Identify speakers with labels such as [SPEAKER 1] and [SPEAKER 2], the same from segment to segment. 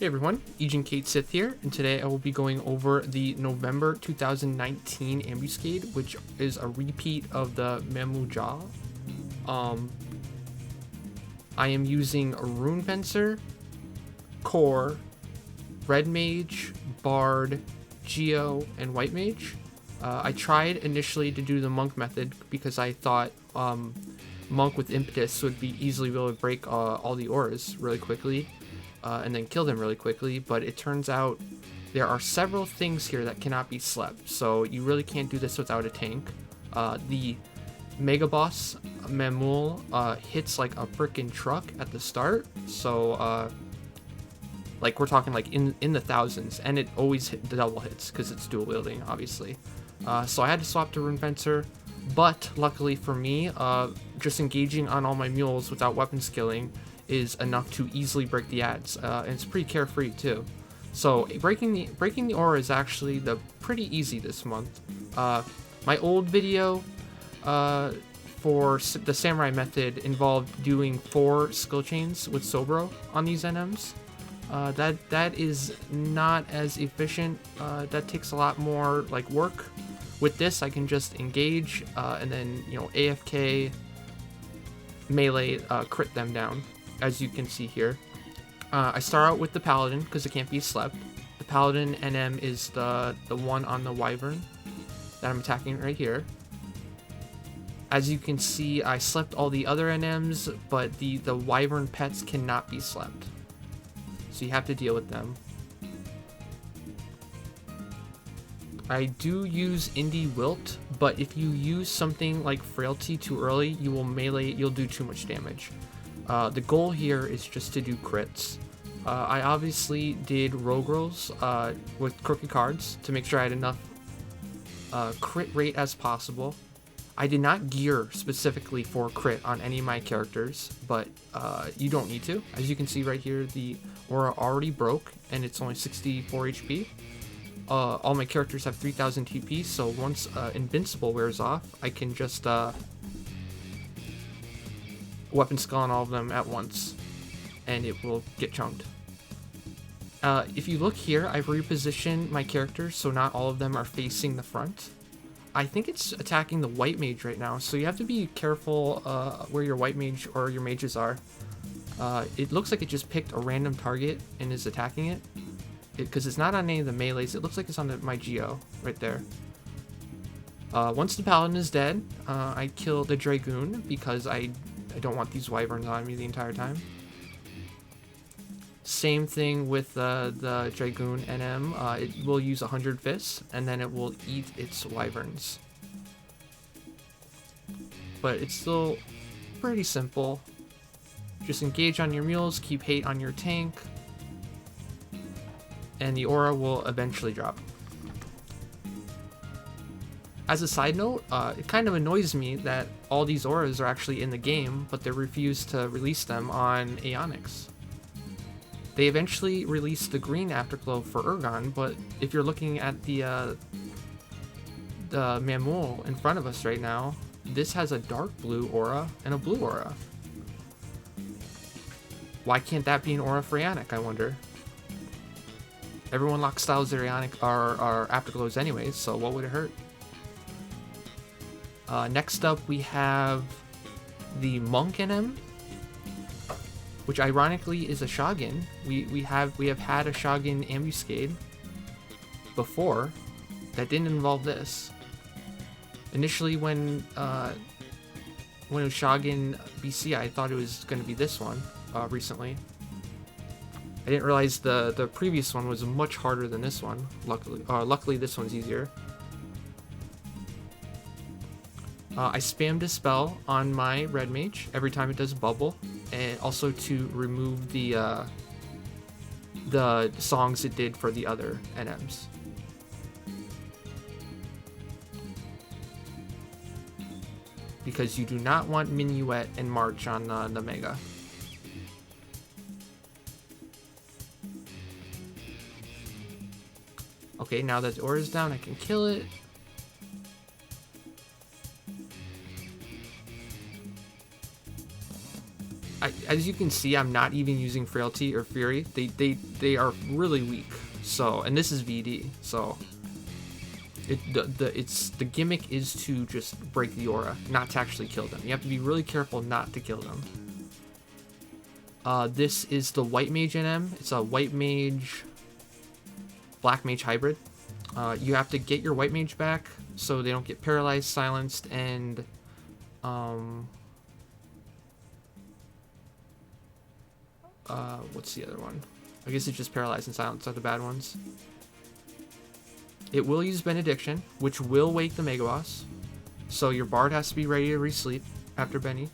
[SPEAKER 1] Hey everyone, Agent Kate Sith here, and today I will be going over the November 2019 Ambuscade, which is a repeat of the Mamool. I am using a Rune Fencer, Core, Red Mage, Bard, Geo, and White Mage. I tried initially to do the Monk method because I thought Monk with Impetus would be easily able to break all the auras really quickly. And then kill them really quickly, but it turns out there are several things here that cannot be slept, so you really can't do this without a tank. The Mega Boss, Mamool, hits like a frickin' truck at the start, so like we're talking like in the thousands, and it always the double hits because it's dual wielding, obviously. So I had to swap to Rune Fencer, but luckily for me, just engaging on all my mules without weapon skilling is enough to easily break the ads, and it's pretty carefree too. So breaking the aura is actually pretty easy this month. My old video for the samurai method involved doing 4 skill chains with Sobro on these NMs. That is not as efficient. That takes a lot more like work. With this, I can just engage and then AFK melee crit them down. As you can see here, I start out with the Paladin because it can't be slept. The Paladin NM is the one on the Wyvern that I'm attacking right here. As you can see, I slept all the other NMs, but the Wyvern pets cannot be slept, so you have to deal with them. I do use Indie Wilt, but if you use something like Frailty too early, you'll do too much damage. The goal here is just to do crits. I obviously did rogue rolls with crooked cards to make sure I had enough crit rate as possible. I did not gear specifically for crit on any of my characters, but you don't need to. As you can see right here, the aura already broke and it's only 64 HP. All my characters have 3000 TP, so once Invincible wears off, I can just weapon skill on all of them at once, and it will get chunked. If you look here, I've repositioned my characters so not all of them are facing the front. I think it's attacking the White Mage right now, so you have to be careful where your White Mage or your mages are. It looks like it just picked a random target and is attacking it, because it's not on any of the melees. It looks like it's on my Geo right there. Once the Paladin is dead, I kill the Dragoon because I don't want these Wyverns on me the entire time. Same thing with the Dragoon NM. It will use 100 fists, and then it will eat its Wyverns. But it's still pretty simple. Just engage on your mules, keep hate on your tank, and the aura will eventually drop. As a side note, it kind of annoys me that all these auras are actually in the game, but they refuse to release them on Aeonics. They eventually released the green afterglow for Urgon, but if you're looking at the Mamool in front of us right now, this has a dark blue aura and a blue aura. Why can't that be an aura for Aeonic, I wonder? Everyone lock styles their Aeonic are afterglows anyways, so what would it hurt? Next up, we have the Monk NM, which ironically is a Shogun. We have had a Shogun Ambuscade before that didn't involve this. Initially, when it was Shogun BC, I thought it was going to be this one. Recently, I didn't realize the previous one was much harder than this one. Luckily, this one's easier. I spammed a spell on my Red Mage every time it does bubble, and also to remove the songs it did for the other NMs. Because you do not want Minuet and March on the Mega. Okay, now that the aura is down, I can kill it. as you can see, I'm not even using Frailty or Fury. They are really weak. So, and this is VD, so the gimmick is to just break the aura, not to actually kill them. You have to be really careful not to kill them. This is the White Mage NM. It's a White Mage Black Mage hybrid. You have to get your White Mage back so they don't get paralyzed, silenced, and what's the other one? I guess it's just paralyzed and silenced are the bad ones. It will use Benediction, which will wake the Mega Boss. So your Bard has to be ready to re-sleep after Benny.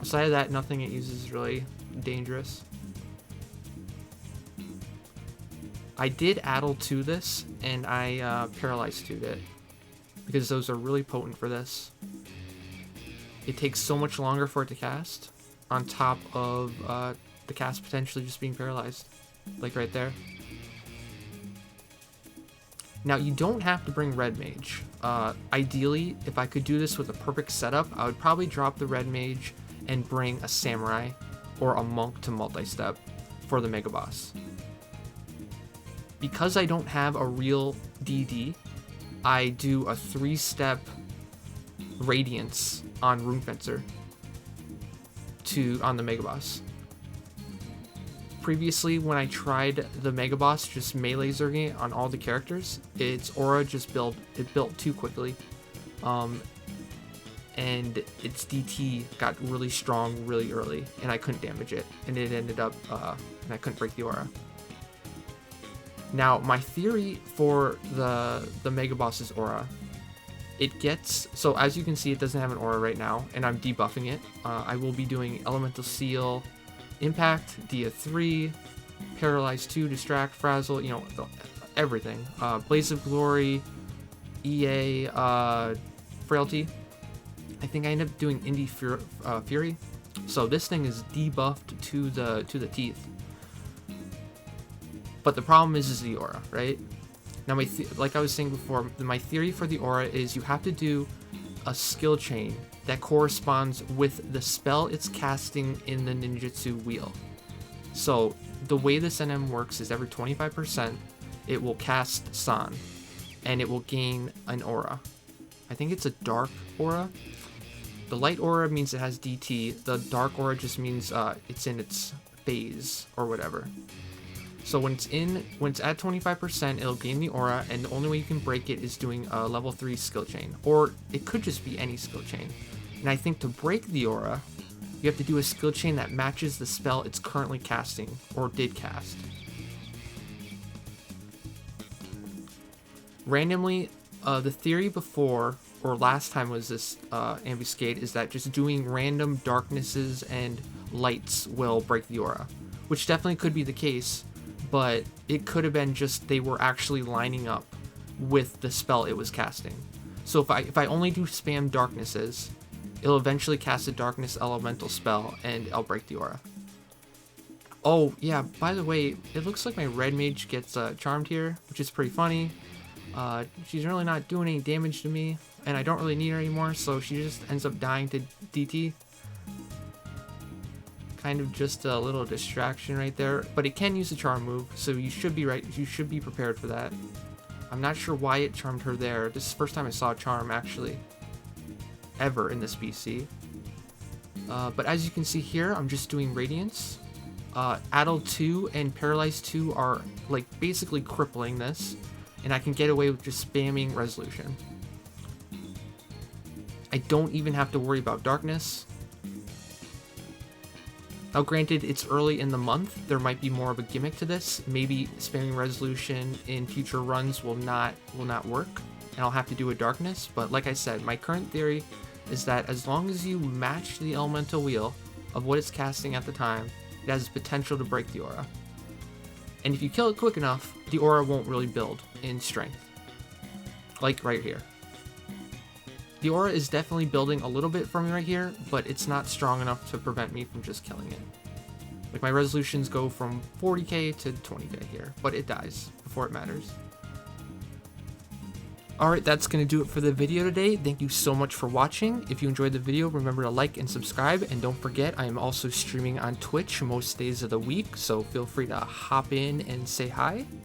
[SPEAKER 1] Aside of that, nothing it uses is really dangerous. I did Addle to this, and I Paralyzed to it, because those are really potent for this. It takes so much longer for it to cast, on top of the cast potentially just being paralyzed, like right there. Now, you don't have to bring Red Mage. Ideally, if I could do this with a perfect setup, I would probably drop the Red Mage and bring a Samurai or a Monk to multi-step for the Mega Boss. Because I don't have a real DD, I do a 3-step Radiance on Rune Fencer on the Mega Boss. Previously, when I tried the Mega Boss just melee zerging it on all the characters, its aura just built too quickly. And its DT got really strong really early, and I couldn't damage it, and it ended up, and I couldn't break the aura. Now, my theory for the Mega Boss's aura, it gets, so as you can see, it doesn't have an aura right now, and I'm debuffing it. I will be doing Elemental Seal, Impact, Dia 3, Paralyze 2, Distract, Frazzle, you know, everything. Blaze of Glory, EA, Frailty. I think I ended up doing Indie Fury. So this thing is debuffed to the teeth. But the problem is the aura, right? Now, like I was saying before, my theory for the aura is you have to do a skill chain that corresponds with the spell it's casting in the ninjutsu wheel. So the way this NM works is every 25%, it will cast San, and it will gain an aura. I think it's a dark aura. The light aura means it has DT. The dark aura just means it's in its phase or whatever. So when it's at 25%, it'll gain the aura, and the only way you can break it is doing a level 3 skill chain, or it could just be any skill chain. And I think to break the aura, you have to do a skill chain that matches the spell it's currently casting, or did cast. Randomly, the theory before, or last time was this ambuscade, is that just doing random darknesses and lights will break the aura, which definitely could be the case, but it could have been just they were actually lining up with the spell it was casting. So if I only do spam darknesses, it'll eventually cast a darkness elemental spell and I'll break the aura. Oh yeah, by the way, it looks like my Red Mage gets charmed here, which is pretty funny. She's really not doing any damage to me, and I don't really need her anymore, so she just ends up dying to DT. Kind of just a little distraction right there, but it can use a charm move, so you should be prepared for that. I'm not sure why it charmed her there. This is the first time I saw a charm actually ever in this PC. But as you can see here, I'm just doing Radiance. Addle 2 and Paralyze 2 are like basically crippling this, and I can get away with just spamming Resolution. I don't even have to worry about Darkness. Now granted, it's early in the month, there might be more of a gimmick to this. Maybe spamming Resolution in future runs will not work, and I'll have to do a Darkness, but like I said, my current theory is that as long as you match the elemental wheel of what it's casting at the time, it has the potential to break the aura. And if you kill it quick enough, the aura won't really build in strength. Like right here. The aura is definitely building a little bit for me right here, but it's not strong enough to prevent me from just killing it. Like my resolutions go from 40k to 20k here, but it dies before it matters. Alright, that's going to do it for the video today. Thank you so much for watching. If you enjoyed the video, remember to like and subscribe. And don't forget, I am also streaming on Twitch most days of the week, so feel free to hop in and say hi.